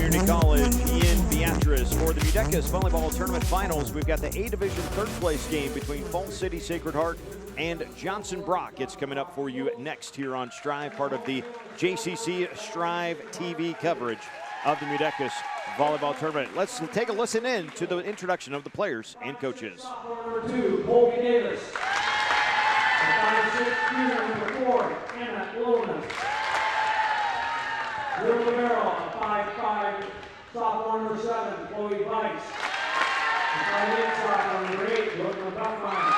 Community College in Beatrice for the MUDECAS Volleyball Tournament Finals. We've got the A Division third place game between Falls City Sacred Heart and Johnson Brock. It's coming up for you next here on Strive, part of the JCC Strive TV coverage of the MUDECAS Volleyball Tournament. Let's take a listen in to the introduction of the players and coaches. Number 2, Colby Davis. 5'6", number 4, Anna Lomas. Will Romero, 5'5", sophomore number 7, Chloe Weiss. 5'8", sophomore number 8, Brooklyn Buckmeyer.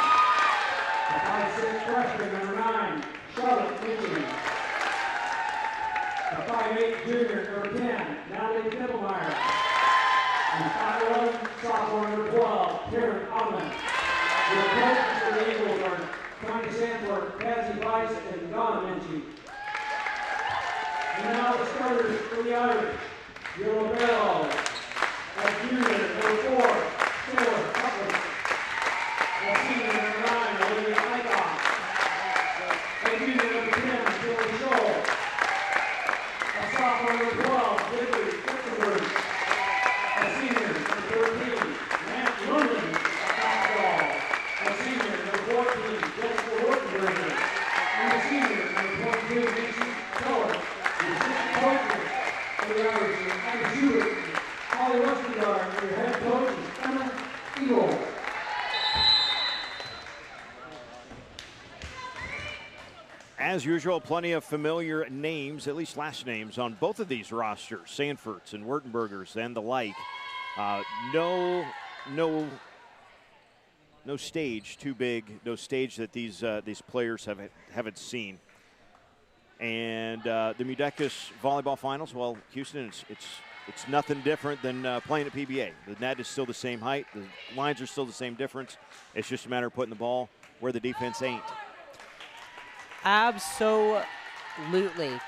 5'6", freshman number 9, Charlotte Mitchell. 5'8", junior number 10, Natalie Knippelmeyer. And 5'11", sophomore number 12, Karen Ottman. Your coaches for the Eagles are Connie Sanford, Patsy Weiss, and Donna Minchie. And now the starters for the Irish. Will Romero, junior number 4, Taylor Cutler. Senior number 9, Olivia Eichhoff. Junior number 10, Julie Scholl. Sophomore number 12, Victory Wittenberg. Senior number 13, Matt London, basketball. Senior number 14, Jessica Wittenberg. And the senior number 22, Nancy Keller. The assistant coaches for the Irish, Irish Hewitt, Holly Westergaard, and your head coach is Emma Eagle. As usual, plenty of familiar names, at least last names, on both of these rosters, Sanfords and Wurtenbergers and the like. No stage too big, no stage that these players haven't seen. And the MUDECAS volleyball finals, well, Houston, it's nothing different than playing at PBA. The net is still the same height, the lines are still the same difference. It's just a matter of putting the ball where the defense ain't. Absolutely.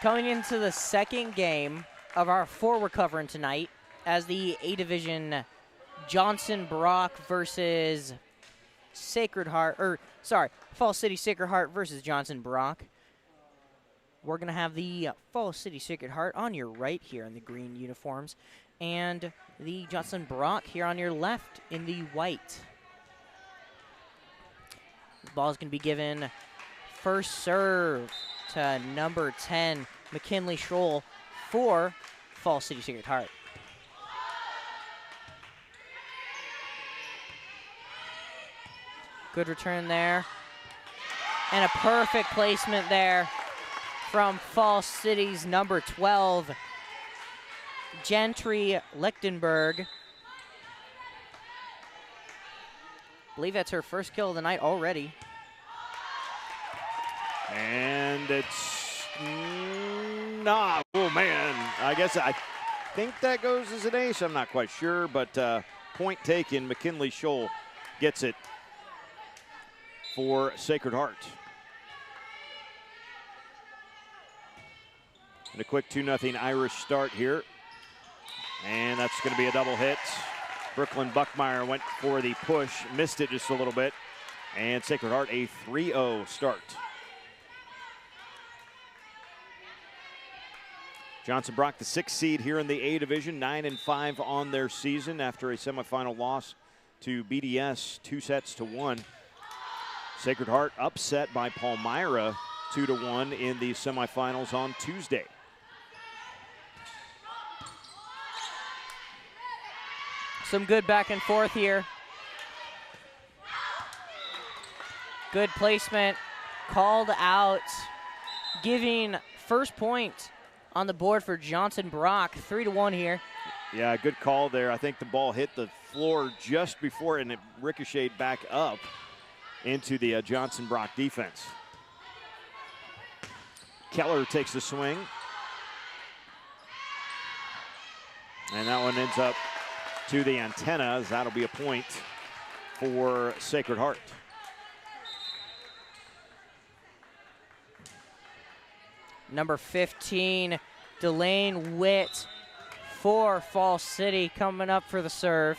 Coming into the second game of our 4 we're covering tonight as the A Division Johnson Brock versus Falls City Sacred Heart versus Johnson Brock. We're going to have the Falls City Sacred Heart on your right here in the green uniforms and the Johnson Brock here on your left in the white. The ball is going to be given first serve to number 10, McKinley Scholl for Falls City Sacred Heart. Good return there. And a perfect placement there from Falls City's number 12, Gentry Lichtenberg. I believe that's her first kill of the night already. And it's not. Oh, man. I think that goes as an ace. I'm not quite sure, but point taken. McKinley Scholl gets it for Sacred Heart. And a quick 2-0 Irish start here. And that's going to be a double hit. Brooklyn Buckmeyer went for the push, missed it just a little bit. And Sacred Heart a 3-0 start. Johnson Brock, the 6th seed here in the A Division, 9-5 on their season after a semifinal loss to BDS, 2-1. Sacred Heart upset by Palmyra, 2-1 in the semifinals on Tuesday. Some good back and forth here. Good placement, called out, giving first point on the board for Johnson Brock, 3-1 here. Yeah, good call there. I think the ball hit the floor just before and it ricocheted back up into the Johnson Brock defense. Keller takes the swing. And that one ends up to the antenna, as that'll be a point for Sacred Heart. Number 15, Delane Witt for Falls City coming up for the serve.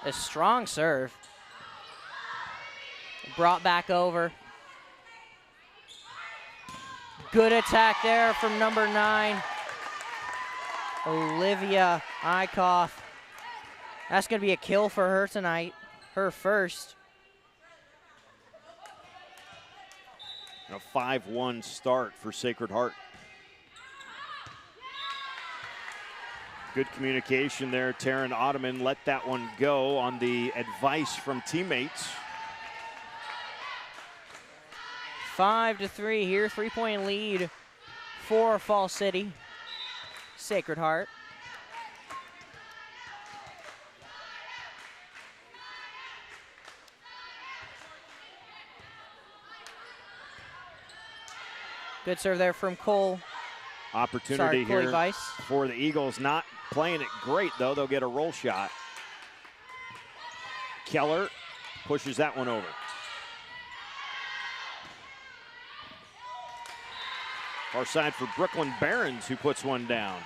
A strong serve. Brought back over. Good attack there from number 9. Olivia Eichhoff. That's going to be a kill for her tonight, her first. A 5-1 start for Sacred Heart. Good communication there. Taryn Ottoman let that one go on the advice from teammates. 5-3 here, 3-point lead for Falls City. Sacred Heart. Good serve there from Cole. Opportunity Chloe here Weiss. for the Eagles. Not playing it great, though. They'll get a roll shot. Keller pushes that one over. Far side for Brooklyn Barons, who puts one down.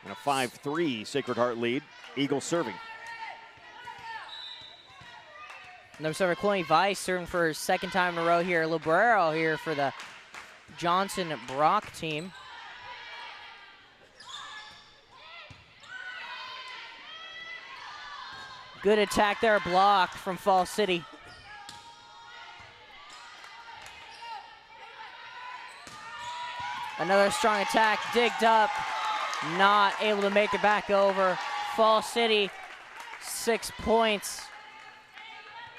And a 5-3 Sacred Heart lead. Eagles serving. Number 7, Chloe Weiss serving for her second time in a row here. Librero here for the Johnson Brock team. Good attack there, blocked from Falls City. Another strong attack, digged up, not able to make it back over. Falls City, 6 points.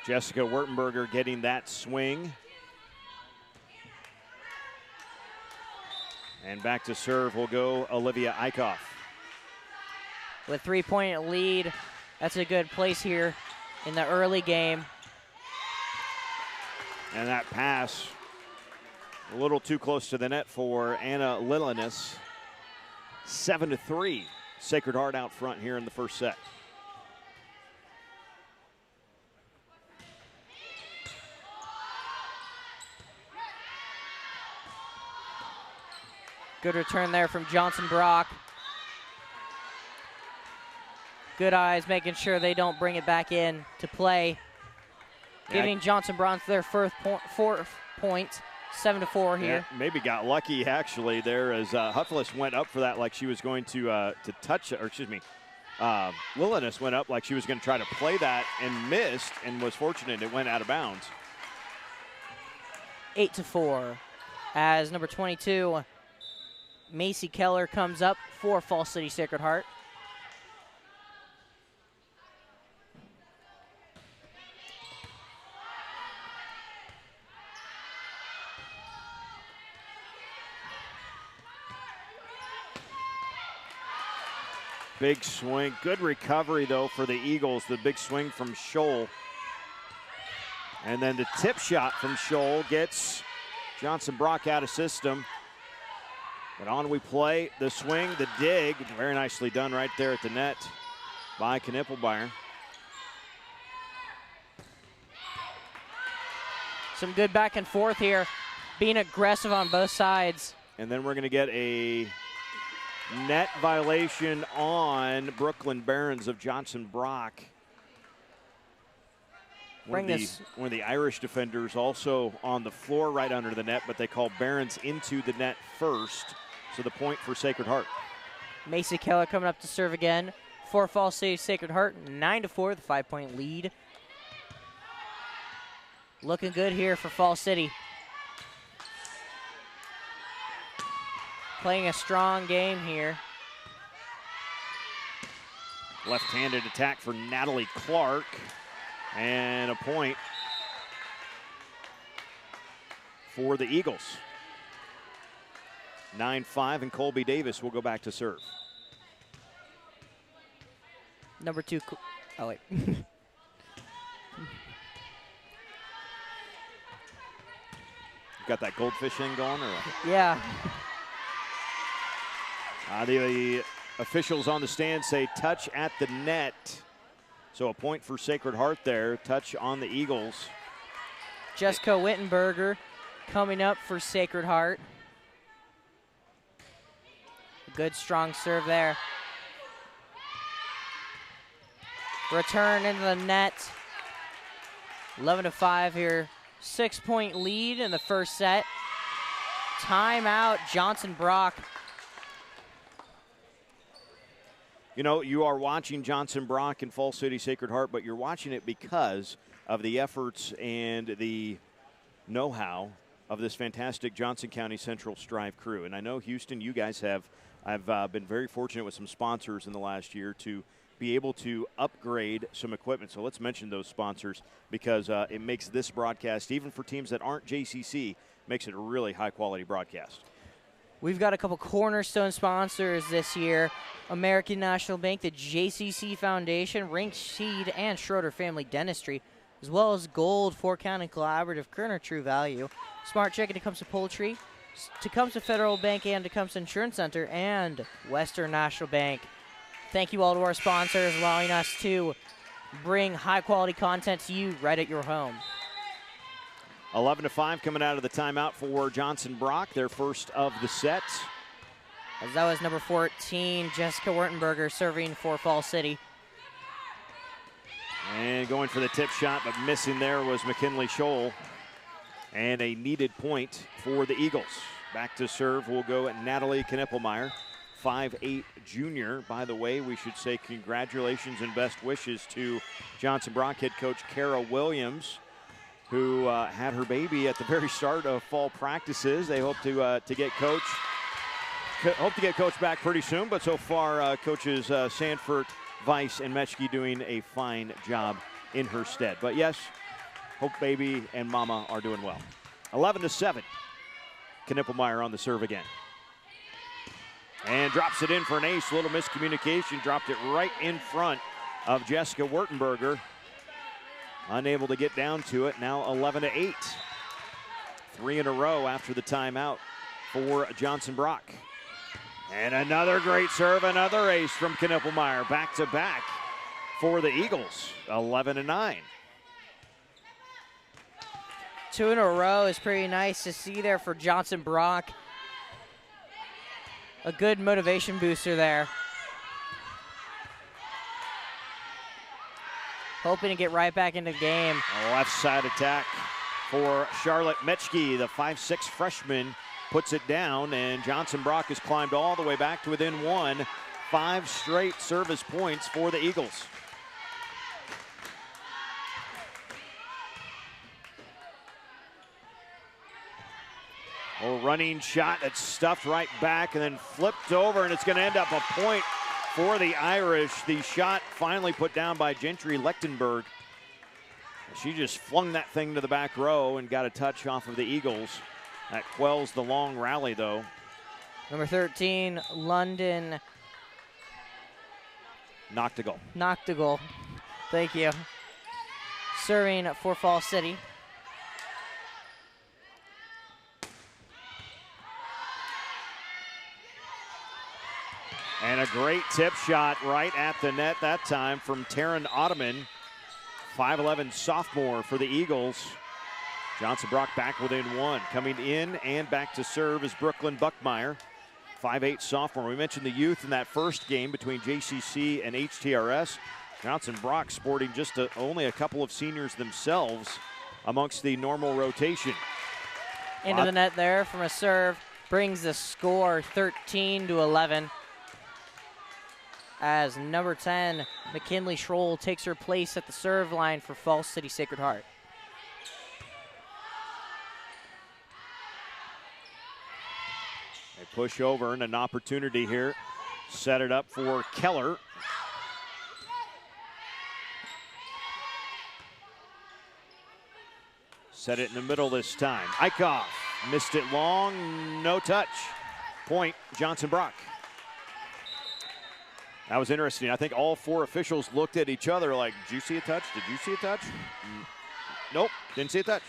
Jessica Wertenberger getting that swing. And back to serve will go Olivia Eichhoff. With 3-point lead, that's a good place here in the early game. And that pass a little too close to the net for Anna Lilinas. 7-3. Sacred Heart out front here in the first set. Good return there from Johnson Brock. Good eyes, making sure they don't bring it back in to play. Giving Johnson Brock their fourth point, 7-4 here. Yeah, maybe got lucky actually there as Huffless went up for that like she was going to touch, or excuse me, Lilinas went up like she was going to try to play that and missed, and was fortunate it went out of bounds. 8-4 as number 22, Macy Keller, comes up for Falls City Sacred Heart. Big swing, good recovery though for the Eagles. The big swing from Scholl. And then the tip shot from Scholl gets Johnson Brock out of system. But on we play, the swing, the dig, very nicely done right there at the net by Knippelmeyer. Some good back and forth here, being aggressive on both sides. And then we're going to get a net violation on Brooklyn Barons of Johnson Brock. One of the Irish defenders also on the floor right under the net, but they call Barons into the net first. So the point for Sacred Heart. Macy Keller coming up to serve again for Falls City Sacred Heart. 9-4, the 5-point lead. Looking good here for Falls City. Playing a strong game here. Left-handed attack for Natalie Clark. And a point for the Eagles. 9-5, and Colby Davis will go back to serve. Number 2, oh wait. Got that goldfish thing going, or? Yeah. The officials on the stand say touch at the net. So a point for Sacred Heart there. Touch on the Eagles. Jessica Wittenberger coming up for Sacred Heart. Good strong serve there. Return into the net. 11-5 here. 6-point lead in the first set. Timeout, Johnson Brock. You know, you are watching Johnson Brock and Falls City Sacred Heart, but you're watching it because of the efforts and the know-how of this fantastic Johnson County Central Strive crew. And I know, Houston, you guys I've been very fortunate with some sponsors in the last year to be able to upgrade some equipment. So let's mention those sponsors because it makes this broadcast, even for teams that aren't JCC, makes it a really high-quality broadcast. We've got a couple cornerstone sponsors this year. American National Bank, the JCC Foundation, Rink Seed, and Schroeder Family Dentistry, as well as Gold, Four-County Collaborative, Kerner True Value, Smart Checking, Tecumseh Poultry, Tecumseh Federal Bank and Tecumseh Insurance Center, and Western National Bank. Thank you all to our sponsors, allowing us to bring high-quality content to you right at your home. 11-5 coming out of the timeout for Johnson Brock, their first of the set. As that was number 14, Jessica Wertenberger, serving for Falls City. And going for the tip shot, but missing there was McKinley Scholl. And a needed point for the Eagles. Back to serve will go at Natalie Knippelmeyer, 5'8" junior. By the way, we should say congratulations and best wishes to Johnson Brock head coach Kara Williams, who had her baby at the very start of fall practices. They hope to get coach back pretty soon, but so far coaches Sanford, Weiss, and Metschke doing a fine job in her stead. But yes, hope baby and mama are doing well. 11-7. Knippelmeyer on the serve again. And drops it in for an ace. Little miscommunication. Dropped it right in front of Jessica Wertenberger. Unable to get down to it. Now 11-8. 3 in a row after the timeout for Johnson Brock. And another great serve, another ace from Knippelmeyer. Back-to-back for the Eagles. 11-9. 2 in a row is pretty nice to see there for Johnson Brock. A good motivation booster there. Hoping to get right back into the game. A left side attack for Charlotte Metschke, the 5'6" freshman, puts it down, and Johnson Brock has climbed all the way back to within 1. 5 straight service points for the Eagles. A running shot that's stuffed right back and then flipped over, and it's going to end up a point for the Irish. The shot finally put down by Gentry Lechtenberg. She just flung that thing to the back row and got a touch off of the Eagles. That quells the long rally, though. Number 13, London Noctegal. Thank you. Serving for Falls City. And a great tip shot right at the net that time from Taryn Ottoman, 5'11" sophomore for the Eagles. Johnson Brock back within 1. Coming in and back to serve is Brooklyn Buckmeyer, 5'8" sophomore. We mentioned the youth in that first game between JCC and HTRS. Johnson Brock sporting just only a couple of seniors themselves amongst the normal rotation. Into the net there from a serve. Brings the score 13-11. As number 10, McKinley Schroll, takes her place at the serve line for Falls City Sacred Heart. They push over and an opportunity here. Set it up for Keller. Set it in the middle this time. Eichhoff missed it long, no touch. Point, Johnson Brock. That was interesting. I think all 4 officials looked at each other like, did you see a touch? Did you see a touch? Nope, didn't see a touch.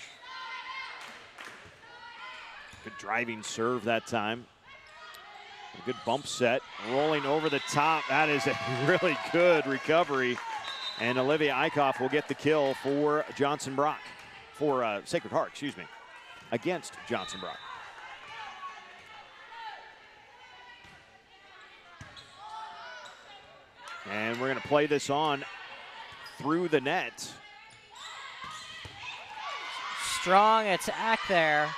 Good driving serve that time. A good bump set, rolling over the top. That is a really good recovery. And Olivia Eichhoff will get the kill for Johnson Brock, for Sacred Heart, excuse me, against Johnson Brock. And we're going to play this on through the net. Strong attack there.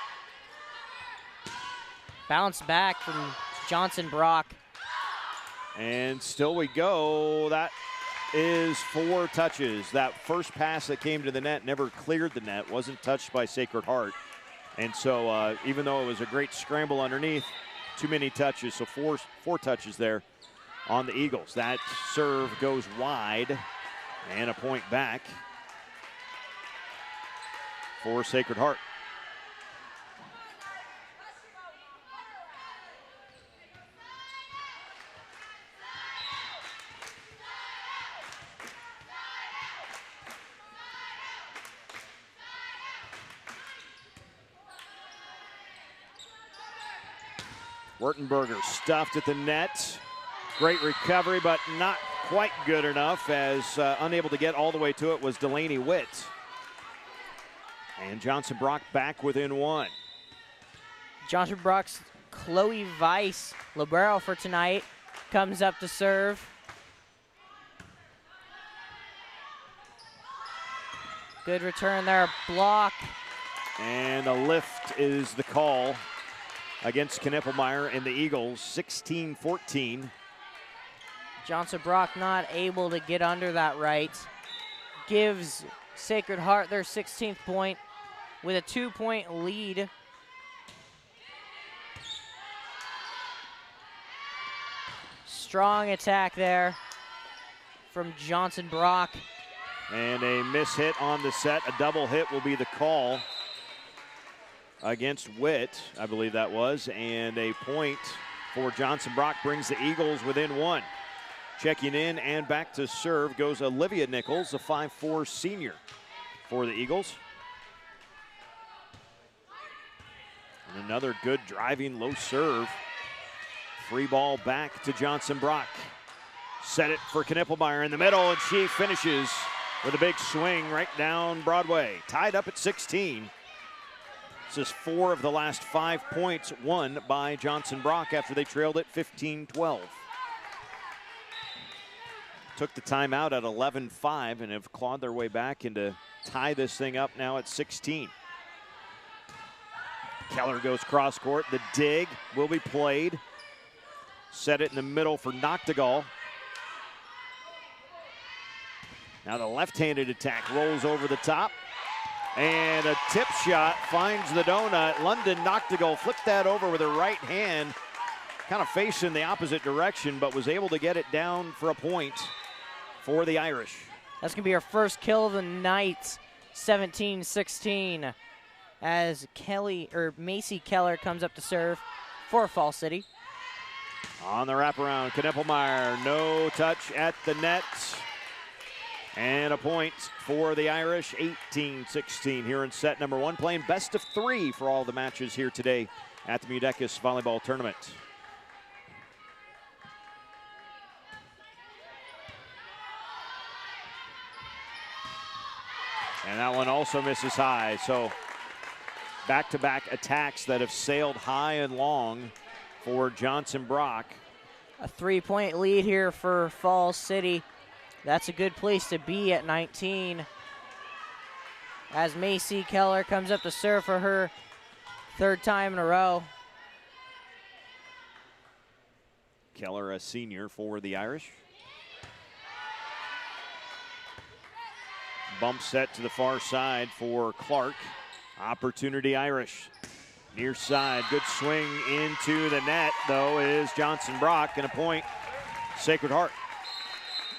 Bounce back from Johnson Brock. And still we go. That is 4 touches. That first pass that came to the net never cleared the net, wasn't touched by Sacred Heart. And so even though it was a great scramble underneath, too many touches, so four touches there on the Eagles. That serve goes wide and a point back for Sacred Heart. Wurtenberger stuffed at the net. Great recovery, but not quite good enough, as unable to get all the way to it was Delaney Witt. And Johnson Brock back within 1. Johnson Brock's Chloe Weiss, libero for tonight, comes up to serve. Good return there, block. And a lift is the call against Knippelmeyer and the Eagles, 16-14. Johnson Brock not able to get under that right. Gives Sacred Heart their 16th point with a 2-point lead. Strong attack there from Johnson Brock. And a miss hit on the set. A double hit will be the call against Witt, I believe that was. And a point for Johnson Brock brings the Eagles within 1. Checking in and back to serve goes Olivia Nichols, a 5'4" senior for the Eagles. And another good driving low serve. Free ball back to Johnson Brock. Set it for Knippelmeyer in the middle, and she finishes with a big swing right down Broadway. Tied up at 16. This is 4 of the last 5 points won by Johnson Brock after they trailed it 15-12. Took the timeout at 11-5 and have clawed their way back and to tie this thing up now at 16. Keller goes cross court. The dig will be played. Set it in the middle for Noctegal. Now the left-handed attack rolls over the top. And a tip shot finds the donut. London Noctegal flicked that over with her right hand, kind of facing the opposite direction, but was able to get it down for a point for the Irish. That's going to be her first kill of the night, 17-16, as Macy Keller comes up to serve for Fall City. On the wraparound, Knippelmeyer, no touch at the net. And a point for the Irish, 18-16 here in set number 1, playing best of 3 for all the matches here today at the MUDECAS Volleyball Tournament. And that one also misses high, so back-to-back attacks that have sailed high and long for Johnson Brock. A 3-point lead here for Falls City. That's a good place to be at 19. As Macy Keller comes up to serve for her 3rd time in a row. Keller, a senior for the Irish. Bump set to the far side for Clark. Opportunity Irish. Near side, good swing into the net, though, is Johnson Brock, and a point, Sacred Heart.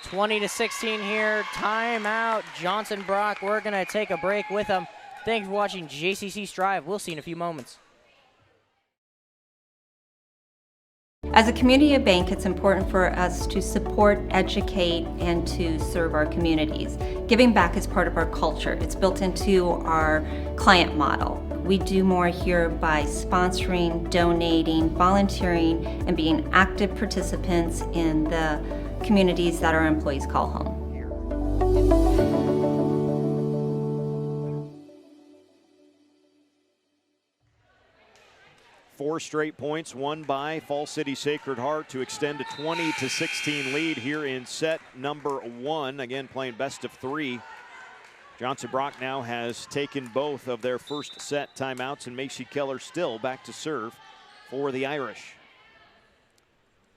20-16 here, timeout, Johnson Brock. We're gonna take a break with them. Thanks for watching JCC Strive. We'll see you in a few moments. As a community bank, it's important for us to support, educate, and to serve our communities. Giving back is part of our culture. It's built into our client model. We do more here by sponsoring, donating, volunteering, and being active participants in the communities that our employees call home. 4 straight points won by Fall City Sacred Heart to extend a 20-16 lead here in set number 1. Again, playing best of 3. Johnson Brock now has taken both of their first set timeouts, and Macy Keller still back to serve for the Irish.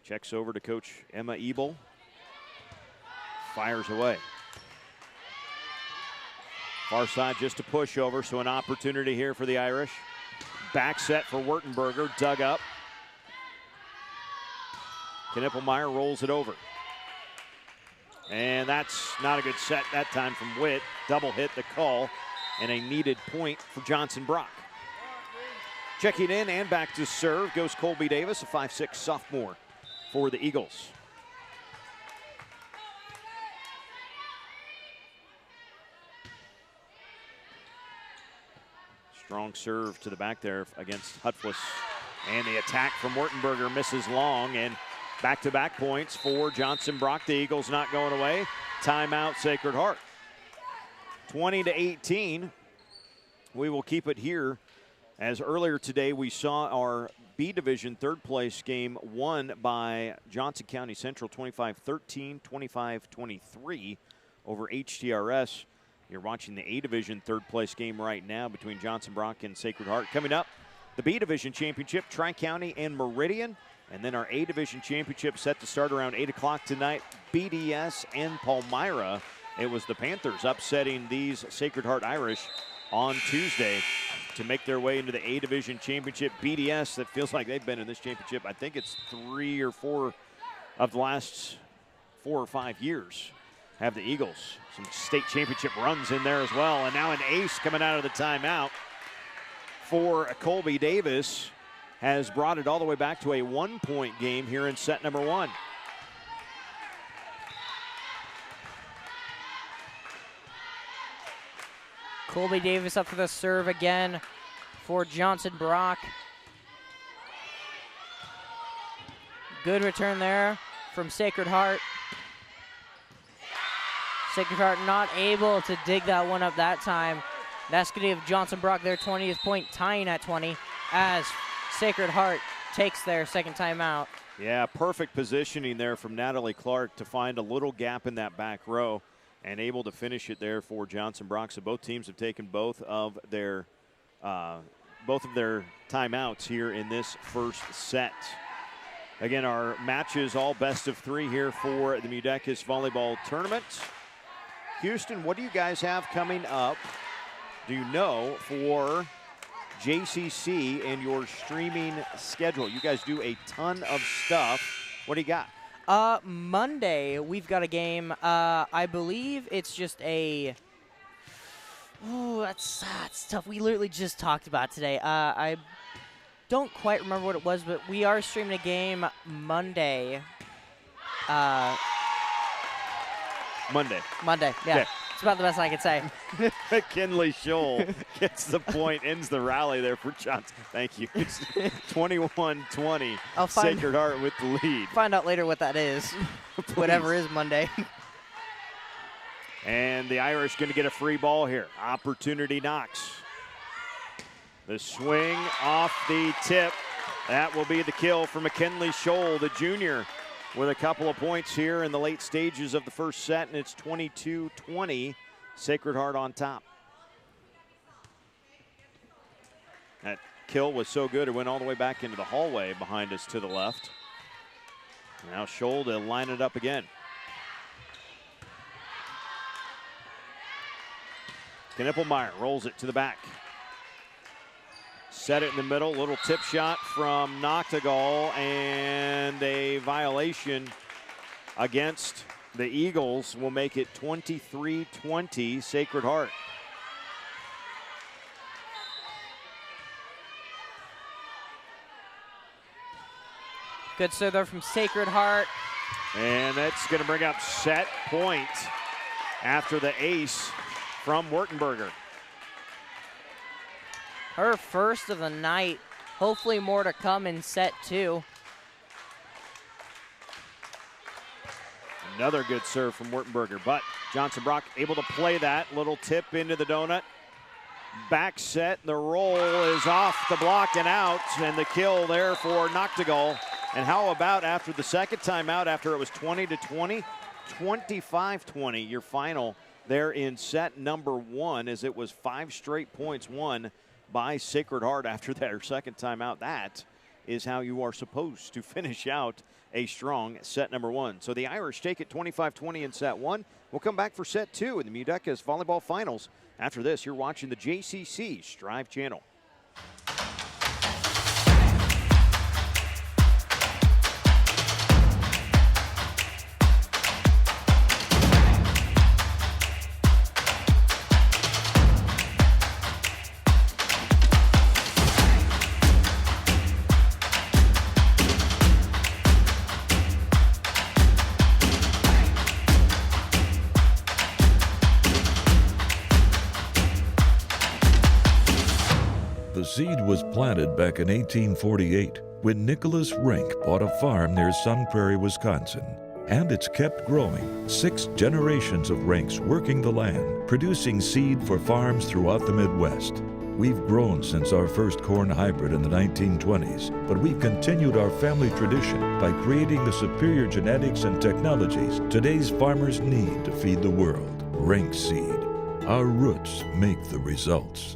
Checks over to Coach Emma Ebel. Fires away. Far side just a pushover, so an opportunity here for the Irish. Back set for Wurtenberger, dug up. Knippelmeyer rolls it over. And that's not a good set that time from Witt. Double hit the call, and a needed point for Johnson Brock. Checking in and back to serve goes Colby Davis, a 5'6" sophomore for the Eagles. Strong serve to the back there against Hutflis. And the attack from Wurtenberger misses long, and back-to-back points for Johnson Brock. The Eagles not going away. Timeout, Sacred Heart. 20-18. We will keep it here, as earlier today we saw our B Division third place game won by Johnson County Central 25-13, 25-23 over HTRS. You're watching the A Division third place game right now between Johnson Brock and Sacred Heart. Coming up, the B Division Championship, Tri-County and Meridian. And then our A Division Championship set to start around 8 o'clock tonight, BDS and Palmyra. It was the Panthers upsetting these Sacred Heart Irish on Tuesday to make their way into the A Division Championship. BDS, that feels like they've been in this championship, I think it's 3 or 4 of the last 4 or 5 years, have the Eagles. Some state championship runs in there as well. And now an ace coming out of the timeout for Colby Davis has brought it all the way back to a 1-point game here in set number 1. Colby Davis up for the serve again for Johnson Brock. Good return there from Sacred Heart. Sacred Heart not able to dig that one up that time. That's going to give Johnson Brock their 20th point, tying at 20 as Sacred Heart takes their second timeout. Yeah, perfect positioning there from Natalie Clark to find a little gap in that back row and able to finish it there for Johnson Brock. So both teams have taken both of their timeouts here in this first set. Again, our matches all best of 3 here for the MUDECAS volleyball tournament. Houston, what do you guys have coming up, do you know, for JCC and your streaming schedule? You guys do a ton of stuff. What do you got? Monday, we've got a game. I believe it's just a... Oh, that's tough. We literally just talked about it today. I don't quite remember what it was, but we are streaming a game Monday. Monday, yeah. Okay. It's about the best I can say. McKinley Scholl gets the point, ends the rally there for Johnson. Thank you. It's 21-20. Sacred Heart with the lead. Find out later what that is. Whatever is Monday. And the Irish going to get a free ball here. Opportunity knocks. The swing off the tip. That will be the kill for McKinley Scholl, the junior, with a couple of points here in the late stages of the first set, and it's 22-20, Sacred Heart on top. That kill was so good, it went all the way back into the hallway behind us to the left. Now Scholl to line it up again. Knippelmeyer rolls it to the back. Set it in the middle, little tip shot from Noctegal, and a violation against the Eagles will make it 23-20 Sacred Heart. Good serve there from Sacred Heart. And that's going to bring up set point after the ace from Wurtenberger. Her first of the night. Hopefully more to come in set 2. Another good serve from Wurtenberger, but Johnson Brock able to play that. Little tip into the donut. Back set, the roll is off the block and out, and the kill there for Noctegal. And how about after the second timeout, after it was 20-20, 25-20, your final there in set number 1, as it was 5 straight points won by Sacred Heart after their second timeout. That is how you are supposed to finish out a strong set number 1. So the Irish take it 25-20 in set 1. We'll come back for set 2 in the MUDECAS Volleyball Finals. After this, you're watching the JCC Strive channel. The seed was planted back in 1848 when Nicholas Rink bought a farm near Sun Prairie, Wisconsin. And it's kept growing. 6 generations of Rinks working the land, producing seed for farms throughout the Midwest. We've grown since our first corn hybrid in the 1920s, but we've continued our family tradition by creating the superior genetics and technologies today's farmers need to feed the world. Rink seed. Our roots make the results.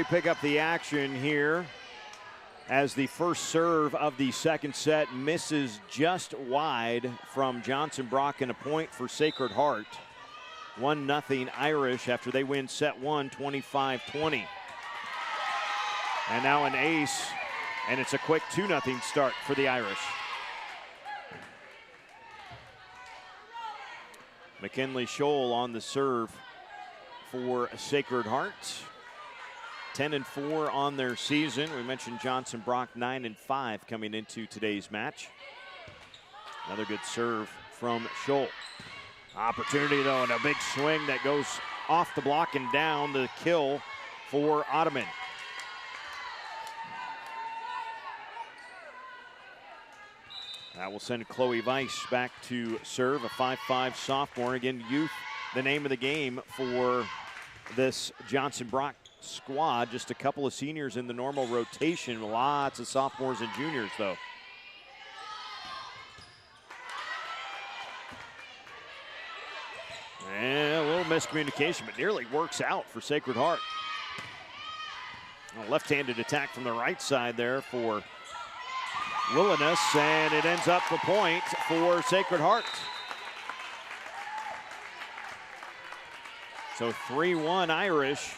Pick up the action here as the first serve of the second set misses just wide from Johnson Brock, and a point for Sacred Heart. 1-0 Irish after they win set 1 25-20. And now an ace, and it's a quick 2-0 start for the Irish. McKinley Scholl on the serve for Sacred Heart. 10-4 on their season. We mentioned Johnson Brock 9-5 coming into today's match. Another good serve from Scholl. Opportunity though, and a big swing that goes off the block and down, the kill for Ottoman. That will send Chloe Weiss back to serve, a 5'5" sophomore. Again, youth, the name of the game for this Johnson Brock squad. Just a couple of seniors in the normal rotation. Lots of sophomores and juniors, though. And a little miscommunication, but nearly works out for Sacred Heart. A left-handed attack from the right side there for Wilderness, and it ends up the point for Sacred Heart. So 3-1 Irish.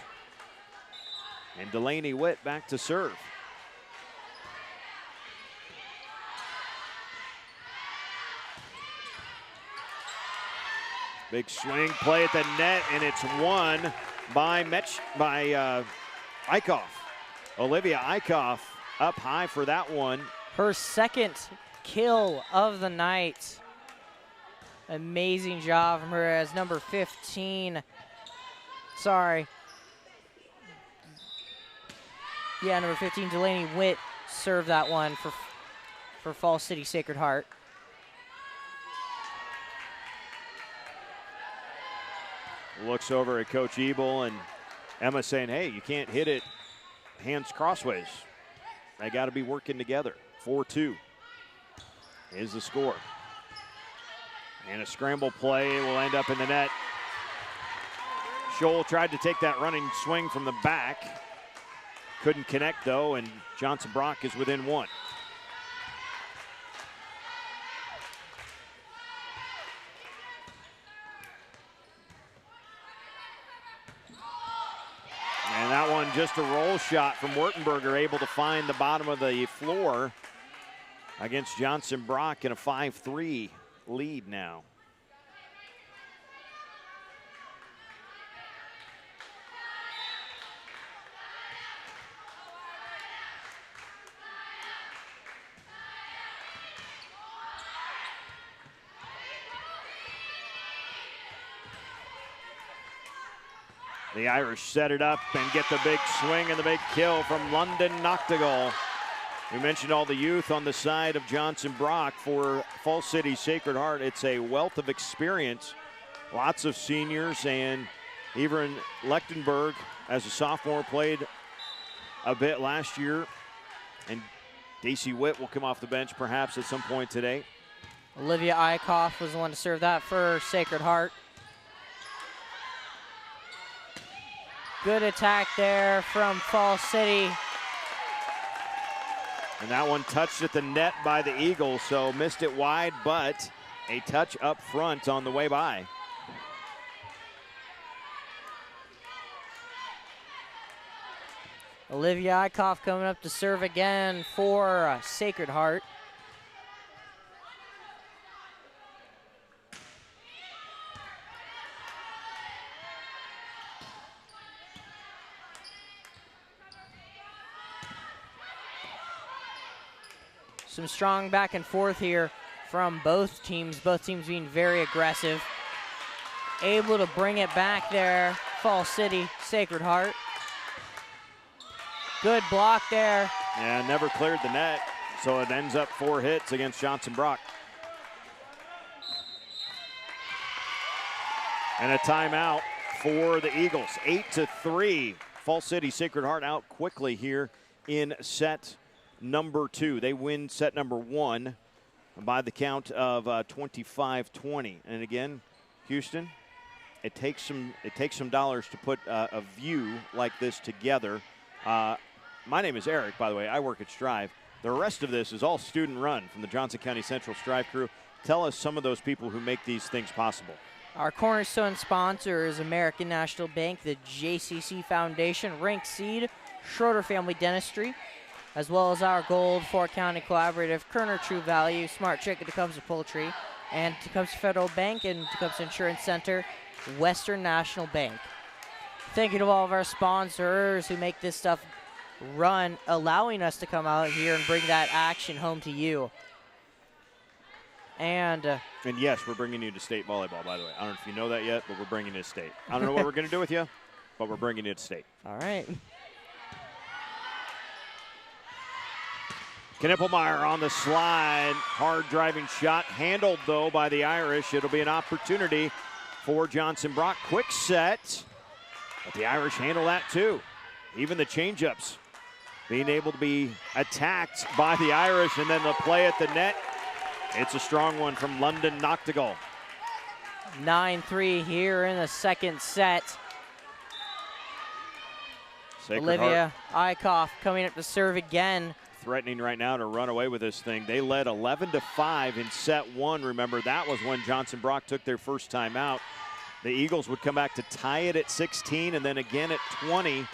And Delaney Witt back to serve. Big swing play at the net, and it's won by Eichhoff. Olivia Eichhoff up high for that one. Her second kill of the night. Amazing job from her as number 15. Sorry. Yeah, number 15, Delaney Witt, served that one for Falls City Sacred Heart. Looks over at Coach Ebel and Emma saying, hey, you can't hit it hands crossways. They got to be working together. 4-2 is the score. And a scramble play will end up in the net. Scholl tried to take that running swing from the back. Couldn't connect, though, and Johnson Brock is within one. And that one just a roll shot from Wertenberger, able to find the bottom of the floor against Johnson Brock in a 5-3 lead now. The Irish set it up and get the big swing and the big kill from London Noctegal. We mentioned all the youth on the side of Johnson Brock for Falls City Sacred Heart. It's a wealth of experience. Lots of seniors, and even Lechtenberg, as a sophomore, played a bit last year. And Daisy Witt will come off the bench perhaps at some point today. Olivia Eichhoff was the one to serve that for Sacred Heart. Good attack there from Falls City. And that one touched at the net by the Eagles, so missed it wide, but a touch up front on the way by. Olivia Eichhoff coming up to serve again for Sacred Heart. Some strong back and forth here from both teams being very aggressive. Able to bring it back there, Falls City Sacred Heart. Good block there. And never cleared the net, so it ends up 4 hits against Johnson Brock. And a timeout for the Eagles. 8-3. Falls City Sacred Heart out quickly here in set number 2. They win set number 1 by the count of 25-20. And again, Houston, it takes some dollars to put a view like this together. My name is Eric, by the way. I work at Strive. The rest of this is all student run from the Johnson County Central Strive crew. Tell us some of those people who make these things possible. Our cornerstone sponsor is American National Bank, the JCC Foundation, Rank Seed, Schroeder Family Dentistry, as well as our Gold 4 County Collaborative, Kerner True Value, Smart Chicken, Tecumseh Poultry, and Tecumseh Federal Bank and Tecumseh Insurance Center, Western National Bank. Thank you to all of our sponsors who make this stuff run, allowing us to come out here and bring that action home to you. And yes, we're bringing you to state volleyball, by the way. I don't know if you know that yet, but we're bringing you to state. I don't know what we're going to do with you, but we're bringing you to state. All right. Knippelmeyer on the slide. Hard driving shot. Handled, though, by the Irish. It'll be an opportunity for Johnson Brock. Quick set. But the Irish handle that, too. Even the changeups being able to be attacked by the Irish, and then the play at the net. It's a strong one from London Noctegal. 9-3 here in the second set. Sacred Olivia Heart Eichhoff coming up to serve again. threatening right now to run away with this thing. They led 11-5 in set 1. Remember, that was when Johnson Brock took their first time out. The Eagles would come back to tie it at 16 and then again at 20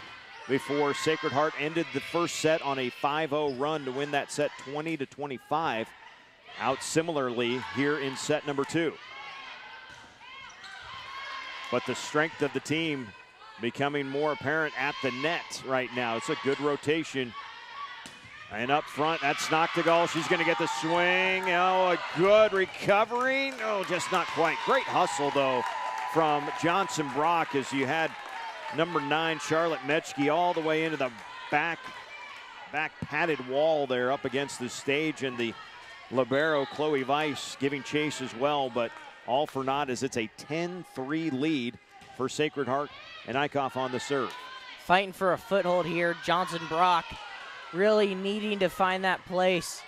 before Sacred Heart ended the first set on a 5-0 run to win that set 20-25. Out similarly here in set number 2. But the strength of the team becoming more apparent at the net right now. It's a good rotation. And up front, that's Noctegal. She's going to get the swing. Oh, a good recovery. Oh, just not quite. Great hustle, though, from Johnson Brock as you had number 9, Charlotte Metschke, all the way into the back padded wall there up against the stage, and the libero, Chloe Weiss, giving chase as well, but all for naught as it's a 10-3 lead for Sacred Heart and Eichhoff on the serve. Fighting for a foothold here, Johnson Brock really needing to find that place.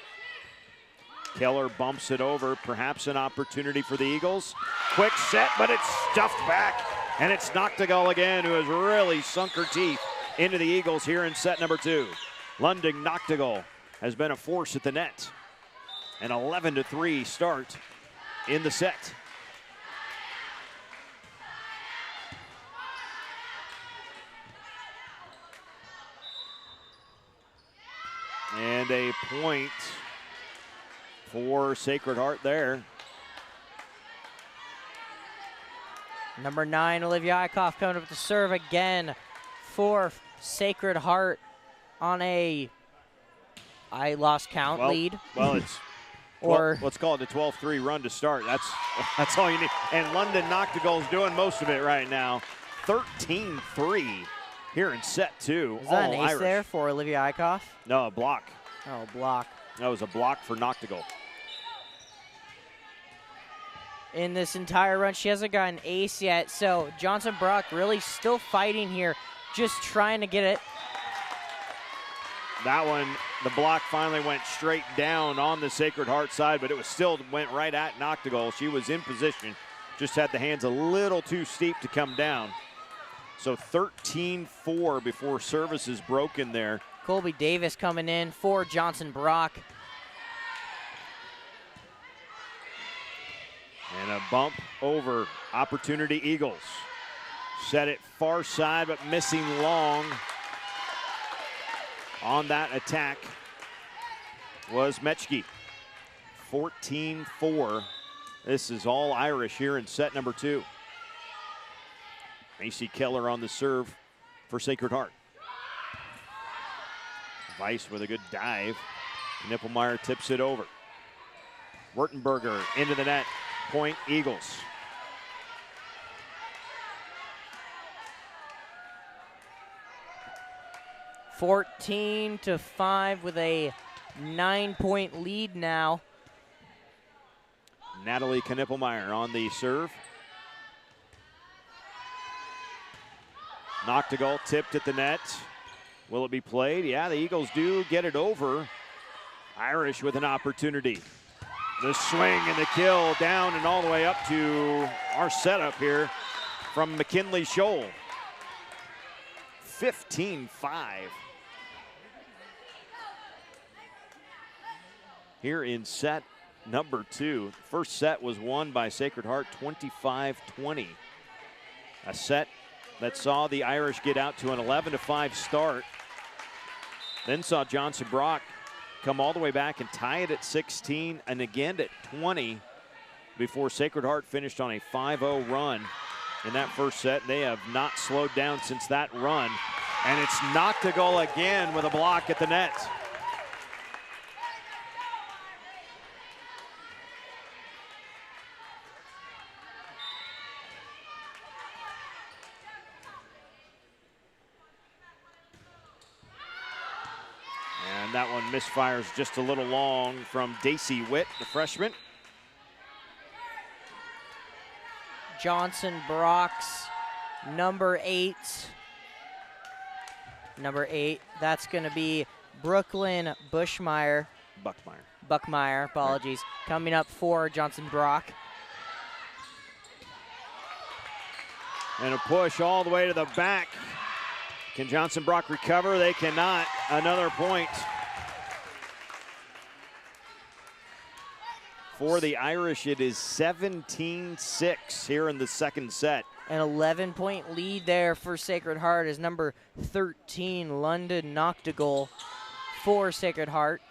Keller bumps it over, perhaps an opportunity for the Eagles. Quick set, but it's stuffed back, and it's Noctegal again, who has really sunk her teeth into the Eagles here in set number 2. London Noctegal has been a force at the net. An 11-3 start in the set. And a point for Sacred Heart there. Number 9, Olivia Eichhoff coming up to serve again for Sacred Heart on a I lost count lead. Well, it's or let's call it a 12-3 run to start. That's all you need. And London Noctegal's doing most of it right now. 13-3 here in set 2. Is that an ace Irish. there for Olivia Eichhoff? No, a block. Oh, block. That was a block for Noctigal. In this entire run, she hasn't got an ace yet, so Johnson Brock really still fighting here, just trying to get it. That one, the block finally went straight down on the Sacred Heart side, but it was still went right at Noctigal. She was in position, just had the hands a little too steep to come down. So 13-4 before service is broken there. Colby Davis coming in for Johnson Brock. And a bump over Opportunity Eagles. Set it far side, but missing long on that attack was Mechke. 14-4. This is all Irish here in set number 2. Macy Keller on the serve for Sacred Heart. Weiss with a good dive. Nippelmeyer tips it over. Wurtenberger into the net. Point Eagles. (14-5) with a 9-point lead now. Natalie Knippelmeyer on the serve. Noctigal tipped at the net. Will it be played? Yeah, the Eagles do get it over. Irish with an opportunity. The swing and the kill down and all the way up to our setup here from McKinley Scholl. 15-5. Here in set number 2. The first set was won by Sacred Heart 25-20. A set that saw the Irish get out to an 11-5 start. Then saw Johnson Brock come all the way back and tie it at 16 and again at 20 before Sacred Heart finished on a 5-0 run in that first set. They have not slowed down since that run. And it's Noctigal again with a block at the net. And that one misfires just a little long from Daisy Witt, the freshman. Johnson Brock's number 8. Number 8, that's going to be Brooklyn Buchmeyer. Buckmeyer, apologies. Right. Coming up for Johnson Brock. And a push all the way to the back. Can Johnson Brock recover? They cannot. Another point for the Irish. It is 17-6 here in the second set. An 11-point lead there for Sacred Heart as number 13, London Noctigal for Sacred Heart.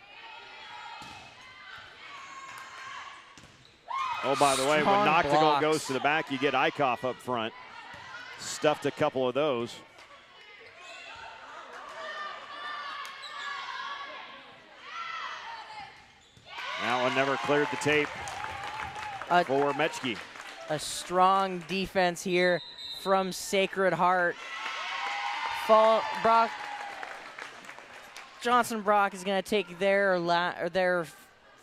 Oh, by the way, when Strong Noctigal blocks. goes to the back, you get Eichhoff up front. Stuffed a couple of those. That one never cleared the tape for Mechke. A strong defense here from Sacred Heart. Johnson Brock is going to take their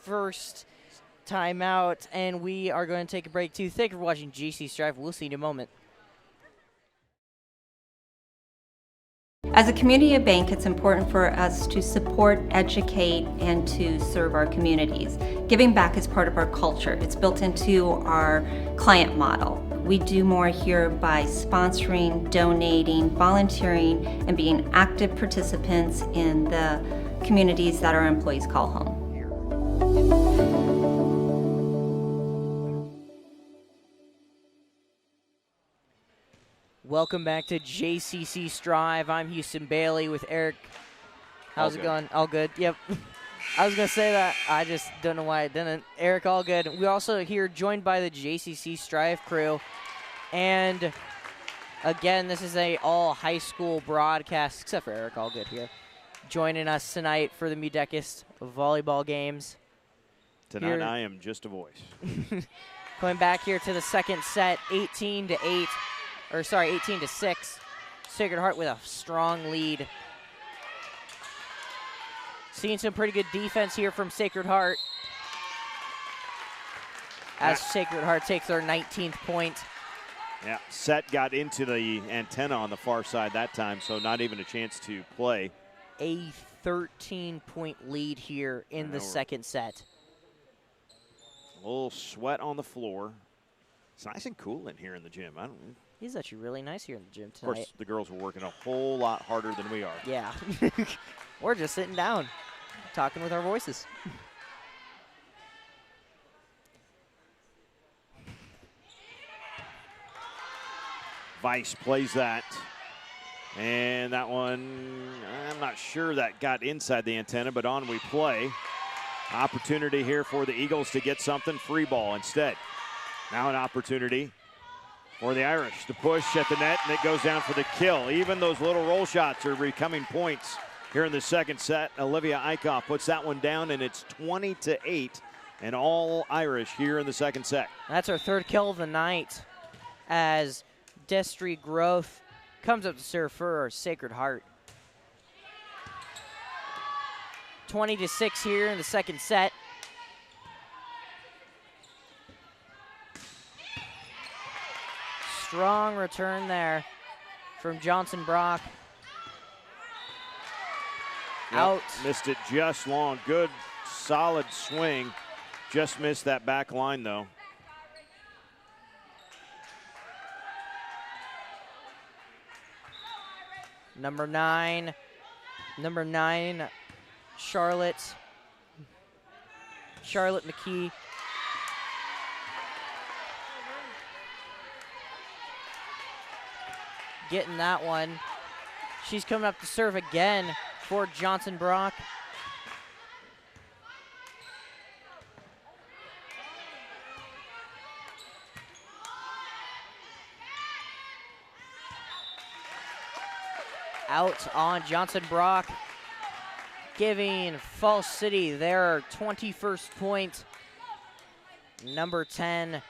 first timeout, and we are going to take a break too. Thank you for watching GC Strive. We'll see you in a moment. As a community bank, it's important for us to support, educate, and to serve our communities. Giving back is part of our culture. It's built into our client model. We do more here by sponsoring, donating, volunteering, and being active participants in the communities that our employees call home. Welcome back to JCC Strive. I'm Houston Bailey with Eric. How's it going? All good? Yep. I was going to say that. I just don't know why I didn't. Eric, all good. We're also here joined by the JCC Strive crew. And, again, this is a all high school broadcast, except for Eric, all good here. Joining us tonight for the MUDECAS volleyball games. Tonight here, I am just a voice. going back here to the second set, 18-8. or sorry, 18-6. Sacred Heart with a strong lead. Seeing some pretty good defense here from Sacred Heart, as Sacred Heart takes their 19th point. Yeah, set got into the antenna on the far side that time, so not even a chance to play. A 13-point lead here in the second set. A little sweat on the floor. It's nice and cool in here in the gym. It's actually really nice here in the gym tonight. Of course, the girls were working a whole lot harder than we are. Yeah. We're just sitting down, talking with our voices. Vice plays that. And that one, I'm not sure that got inside the antenna, but on we play. Opportunity here for the Eagles to get something. Free ball instead. Now an opportunity for the Irish to push at the net, and it goes down for the kill. Even those little roll shots are becoming points here in the second set. Olivia Eichhoff puts that one down, and it's 20-8, and all Irish here in the second set. That's our third kill of the night, as Destry Growth comes up to serve for our Sacred Heart. 20-6 here in the second set. Strong return there from Johnson Brock. Yep, Out. missed it just long. Good, solid swing. Just missed that back line, though. Number nine, Charlotte McKee. Getting that one. She's coming up to serve again for Johnson Brock. Out on Johnson Brock, giving Falls City their 21st point. Number 10,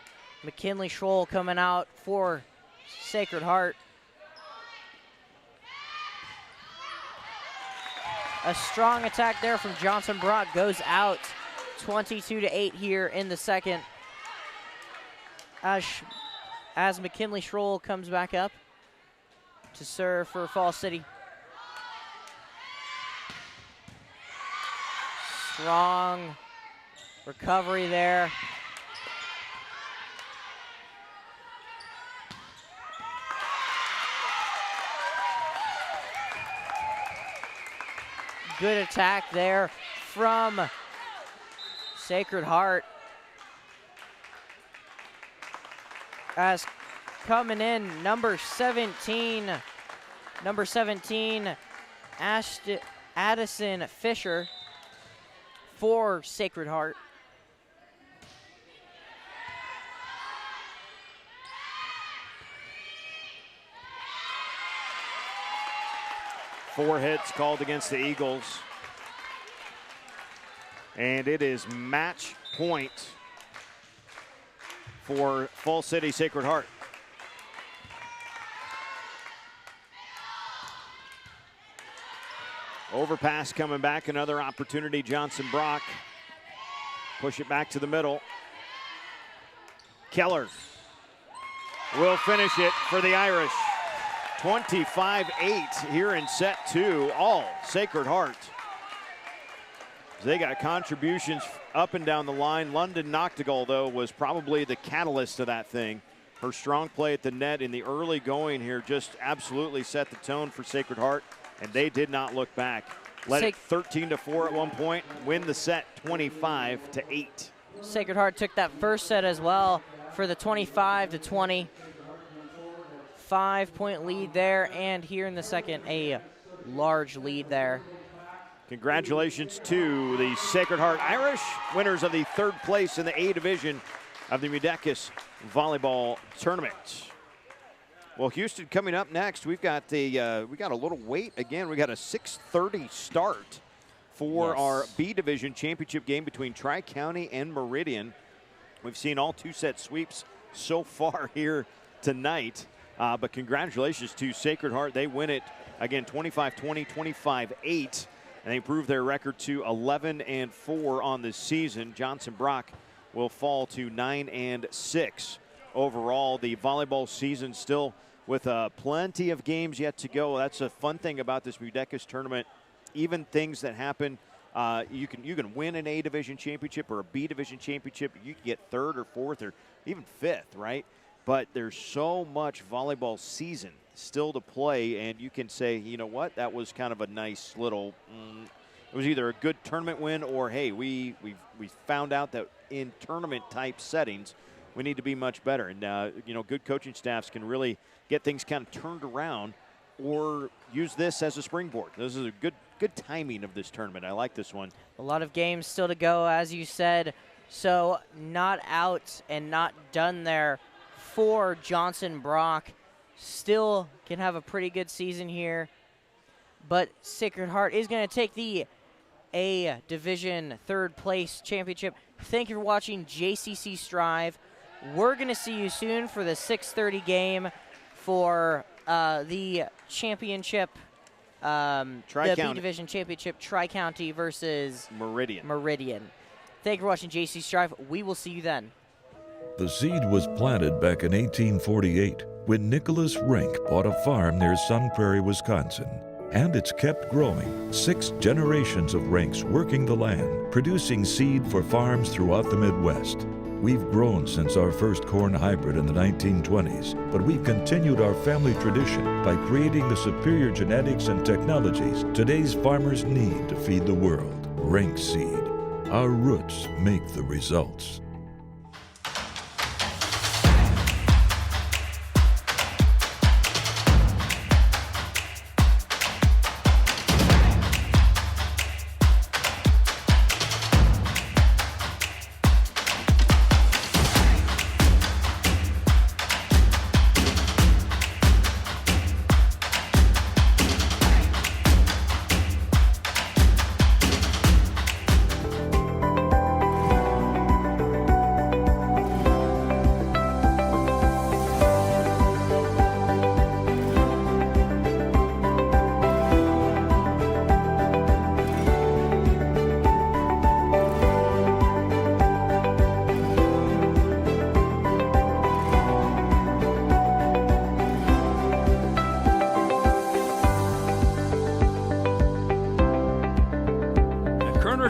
McKinley Schroll coming out for Sacred Heart. A strong attack there from Johnson Brock goes out. 22-8 here in the second. As McKinley Schroll comes back up to serve for Falls City. Strong recovery there. Good attack there from Sacred Heart. As coming in, number 17, Addison Fisher for Sacred Heart. Four hits called against the Eagles. And it is match point for Falls City Sacred Heart. Overpass coming back, another opportunity. Johnson Brock. Push it back to the middle. Keller will finish it for the Irish. 25-8 here in set two, all Sacred Heart. They got contributions up and down the line. London Noctegal, though, was probably the catalyst of that thing. Her strong play at the net in the early going here just absolutely set the tone for Sacred Heart, and they did not look back. Led it 13-4 at one point, win the set 25-8. Sacred Heart took that first set as well for the 25-20. 5-point lead there, and here in the second, a large lead there. Congratulations to the Sacred Heart Irish, winners of the third place in the A division of the MUDECAS volleyball tournament. Well, Houston coming up next. We've got we got a little wait again. We got a 6:30 start for our B division championship game between Tri-County and Meridian. We've seen all two-set sweeps so far here tonight. But congratulations to Sacred Heart. They win it again 25-20, 25-8, and they improve their record to 11-4 on the season. Johnson Brock will fall to 9-6 overall. The volleyball season still with plenty of games yet to go. That's a fun thing about this MUDECAS tournament. Even things that happen, you can win an A division championship or a B division championship. You can get third or fourth or even fifth, right? But there's so much volleyball season still to play, and you can say, you know what, that was kind of a nice little. It was either a good tournament win or, hey, we found out that in tournament type settings we need to be much better. And good coaching staffs can really get things kind of turned around or use this as a springboard. This is a good timing of this tournament. I like this one. A lot of games still to go, as you said. So not out and not done there for Johnson Brock. Still can have a pretty good season here. But Sacred Heart is going to take the A Division third place championship. Thank you for watching JCC Strive. We're going to see you soon for the 6:30 game for the championship, the B Division championship, Tri-County versus Meridian. Thank you for watching JCC Strive. We will see you then. The seed was planted back in 1848 when Nicholas Rink bought a farm near Sun Prairie, Wisconsin. And it's kept growing. 6 generations of Rinks working the land, producing seed for farms throughout the Midwest. We've grown since our first corn hybrid in the 1920s, but we've continued our family tradition by creating the superior genetics and technologies today's farmers need to feed the world. Rink seed. Our roots make the results.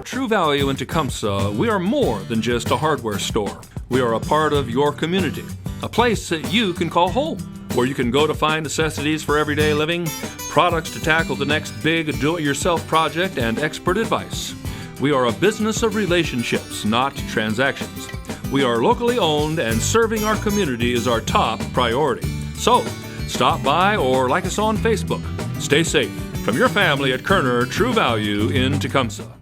True Value in Tecumseh, we are more than just a hardware store. We are a part of your community, a place that you can call home, where you can go to find necessities for everyday living, products to tackle the next big do-it-yourself project, and expert advice. We are a business of relationships, not transactions. We are locally owned, and serving our community is our top priority. So, stop by or like us on Facebook. Stay safe from your family at Kerner True Value in Tecumseh.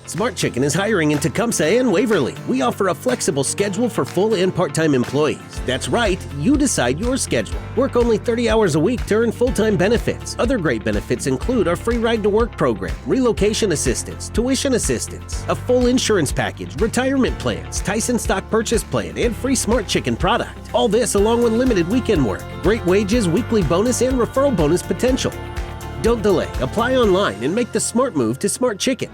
Smart Chicken is hiring in Tecumseh and Waverly. We offer a flexible schedule for full and part-time employees. That's right, you decide your schedule. Work only 30 hours a week to earn full-time benefits. Other great benefits include our free ride-to-work program, relocation assistance, tuition assistance, a full insurance package, retirement plans, Tyson stock purchase plan, and free Smart Chicken product. All this along with limited weekend work, great wages, weekly bonus, and referral bonus potential. Don't delay. Apply online and make the smart move to Smart Chicken.